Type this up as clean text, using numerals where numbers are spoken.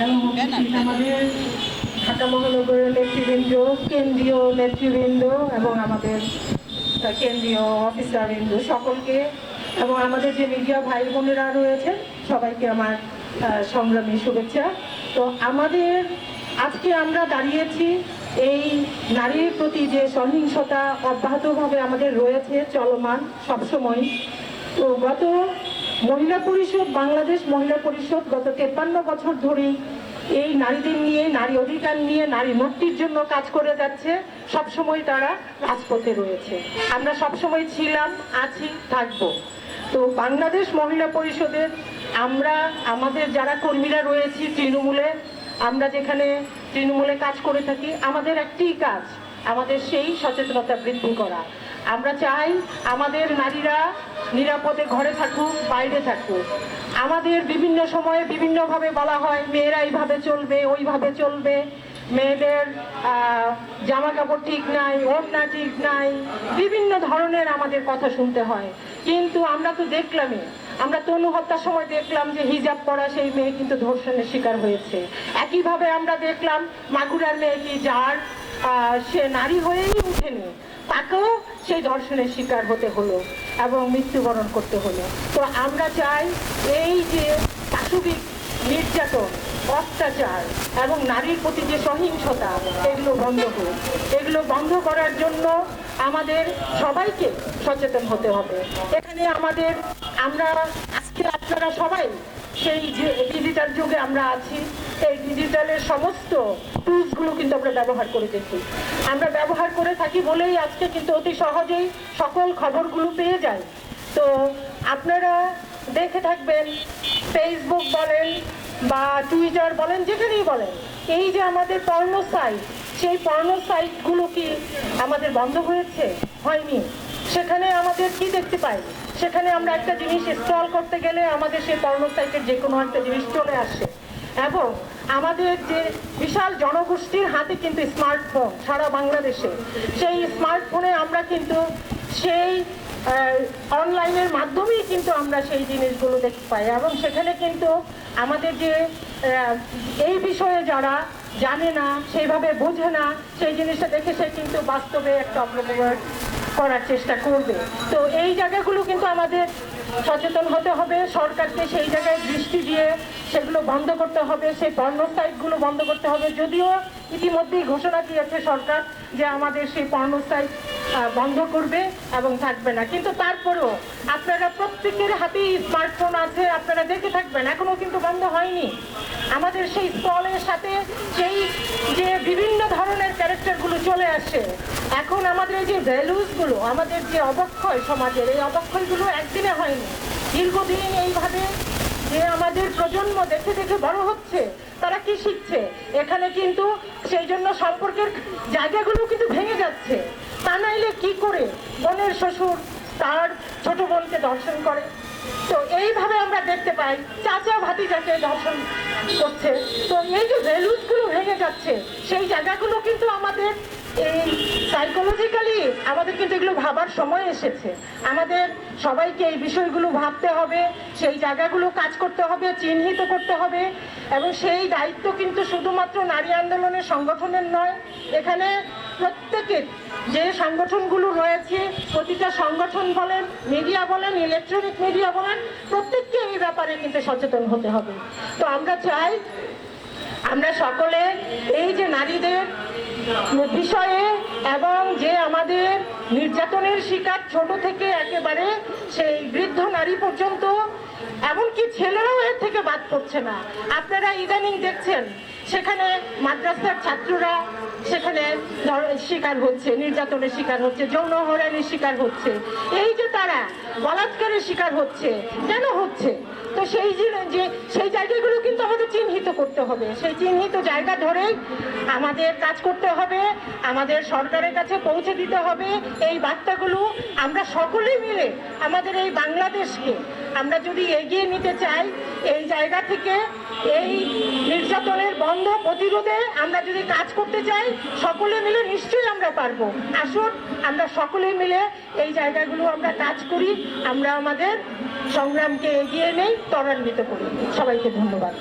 এবং আমাদের ঢাকা মহানগরের নেতৃবৃন্দ, কেন্দ্রীয় নেতৃবৃন্দ এবং আমাদের কেন্দ্রীয় অফিসারবৃন্দ সকলকে এবং আমাদের যে মিডিয়া ভাই বোনেরা রয়েছেন সবাইকে আমার সংগ্রামী শুভেচ্ছা। তো আমাদের আজকে আমরা দাঁড়িয়েছি এই নারীর প্রতি যে সহিংসতা অব্যাহতভাবে আমাদের রয়েছে চলমান সবসময়। তো গত মহিলা পরিষদ, বাংলাদেশ মহিলা পরিষদ গত 53 বছর ধরেই এই নারীদের নিয়ে, নারী অধিকার নিয়ে, নারী মুক্তির জন্য কাজ করে যাচ্ছে। সবসময় তারা রাজপথে রয়েছে, আমরা সবসময় ছিলাম, আছি, থাকবো। তো বাংলাদেশ মহিলা পরিষদের আমরা আমাদের যারা কর্মীরা রয়েছি তৃণমূলে, আমরা যেখানে তৃণমূলে কাজ করে থাকি, আমাদের একটি কাজ, আমাদের সেই সচেতনতা বৃদ্ধি করা। আমরা চাই আমাদের নারীরা নিরাপদে ঘরে থাকুক, বাইরে থাকুক। আমাদের বিভিন্ন সময়ে বিভিন্নভাবে বলা হয় মেয়েরা এইভাবে চলবে, ওইভাবে চলবে, মেয়েদের জামা কাপড় ঠিক নাই, ওড়না ঠিক নাই, বিভিন্ন ধরনের আমাদের কথা শুনতে হয়। কিন্তু আমরা তো দেখলামই, আমরা তনু হত্যার সময় দেখলাম যে হিজাব পরা সেই মেয়ে কিন্তু ধর্ষণের শিকার হয়েছে। একইভাবে আমরা দেখলাম মাগুরার মেয়েটি, যার সে নারী হয়েই উঠেনি, তাকেও সেই ধর্ষণের শিকার হতে হলো এবং মৃত্যুবরণ করতে হলো। তো আমরা চাই এই যে পাশবিক নির্যাতন, অত্যাচার এবং নারীর প্রতি যে সহিংসতা, এগুলো বন্ধ হোক। এগুলো বন্ধ করার জন্য আমাদের সবাইকে সচেতন হতে হবে। এখানে আমরা আজকে আপনারা সবাই সেই যে ডিজিটাল যুগে আমরা আছি, এই ডিজিটালের সমস্ত টুলসগুলো কিন্তু আমরা ব্যবহার করে দেখি। আমরা ব্যবহার করে থাকি বলেই আজকে কিন্তু অতি সহজেই সকল খবরগুলো পেয়ে যায়। তো আপনারা দেখে থাকবেন, ফেসবুক বলেন বা টুইটার বলেন, যেখানেই বলেন, এই যে আমাদের পর্নো সাইট, সেই পর্নো সাইটগুলো কি আমাদের বন্ধ হয়েছে? হয়নি। সেখানে আমাদের কি দেখতে পাই? সেখানে আমরা একটা জিনিস স্ক্রল করতে গেলে আমাদের সেই পর্নো সাইটের যে কোনো একটা জিনিস চলে আসে। এবং আমাদের যে বিশাল জনগোষ্ঠীর হাতে কিন্তু স্মার্টফোন সারা বাংলাদেশে, সেই স্মার্টফোনে আমরা কিন্তু সেই অনলাইনের মাধ্যমেই কিন্তু আমরা সেই জিনিসগুলো দেখতে পাই। এবং সেখানে কিন্তু আমাদের যে এই বিষয়ে যারা জানে না, সেইভাবে বোঝে না, সেই জিনিসটা দেখে সে কিন্তু বাস্তবে একটা অপব্যবহার করার চেষ্টা করবে। তো এই জায়গাগুলো কিন্তু আমাদের সচেতন হতে হবে, সরকারকে সেই জায়গায় দৃষ্টি দিয়ে সেগুলো বন্ধ করতে হবে, সেই পর্নো সাইটগুলো বন্ধ করতে হবে। যদিও ইতিমধ্যেই ঘোষণা দিয়েছে সরকার যে আমাদের সেই পর্নো সাইট বন্ধ করবে এবং থাকবে না, কিন্তু তারপরেও আপনারা প্রত্যেকের হাতেই স্মার্টফোন আছে, আপনারা দেখে থাকবেন, এখনো কিন্তু বন্ধ হয়নি। আমাদের সেই স্টলের সাথে সেই যে বিভিন্ন ধরনের ক্যারেক্টারগুলো চলে আসে। এখন আমাদের এই যে ভ্যালুসগুলো, আমাদের যে অবক্ষয় সমাজের, এই অবক্ষয়গুলো একদিনে হয়নি, দীর্ঘদিন এইভাবে যে আমাদের প্রজন্ম দেখে দেখে বড় হচ্ছে, তারা কি শিখছে? এখানে কিন্তু সেই জন্য সম্পর্কের জায়গাগুলো কিন্তু ভেঙে যাচ্ছে। তা নাইলে কি করে বোনের শ্বশুর তার ছোট বোনকে দর্শন করে? তো এইভাবে আমরা দেখতে পাই চাচা ভাতিজাকে দর্শন করছে। তো এই যে ভ্যালুসগুলো ভেঙে যাচ্ছে, সেই জায়গাগুলো কিন্তু আমাদের এই সাইকোলজিক্যালি আমাদের কিন্তু এগুলো ভাবার সময় এসেছে। আমাদের সবাইকে এই বিষয়গুলো ভাবতে হবে, সেই জায়গাগুলো কাজ করতে হবে, চিহ্নিত করতে হবে। এবং সেই দায়িত্ব কিন্তু শুধুমাত্র নারী আন্দোলনের সংগঠনের নয়, এখানে প্রত্যেকের যে সংগঠনগুলো রয়েছে, প্রতিটা সংগঠন বলেন, মিডিয়া বলেন, ইলেকট্রনিক মিডিয়া বলেন, প্রত্যেককে এই ব্যাপারে কিন্তু সচেতন হতে হবে। তো আমরা চাই আমরা সকলে এই যে নারীদের বিষয়ে এবং যে আমাদের নির্যাতনের শিকার ছোট থেকে একেবারে সেই বৃদ্ধ নারী পর্যন্ত, এমনকি ছেলেরাও এর থেকে বাদ পড়ছে না। আপনারা ইদানিং দেখছেন সেখানে মাদ্রাসার ছাত্ররা সেখানে শিকার হচ্ছে, নির্যাতনের শিকার হচ্ছে, যৌন হয়রানির শিকার হচ্ছে। এই যে তারা বলাৎকারের শিকার হচ্ছে, কেন হচ্ছে? তো সেই জায়গাগুলো কিন্তু আমাদের চিহ্নিত করতে হবে। সেই চিহ্নিত জায়গা ধরেই আমাদের কাজ করতে হবে, আমাদের সরকারের কাছে পৌঁছে দিতে হবে এই বার্তাগুলো। আমরা সকলে মিলে আমাদের এই বাংলাদেশকে আমরা যদি এগিয়ে নিতে চাই, এই জায়গা থেকে এই নির্যাতনের বন্ধ প্রতিরোধে আমরা যদি কাজ করতে চাই, সকলে মিলে নিশ্চয়ই আমরা পারবো। আসুন আমরা সকলে মিলে এই জায়গাগুলো আমরা কাজ করি, আমরা আমাদের সংগ্রামকে এগিয়ে নেই, ত্বরান্বিত করি। সবাইকে ধন্যবাদ।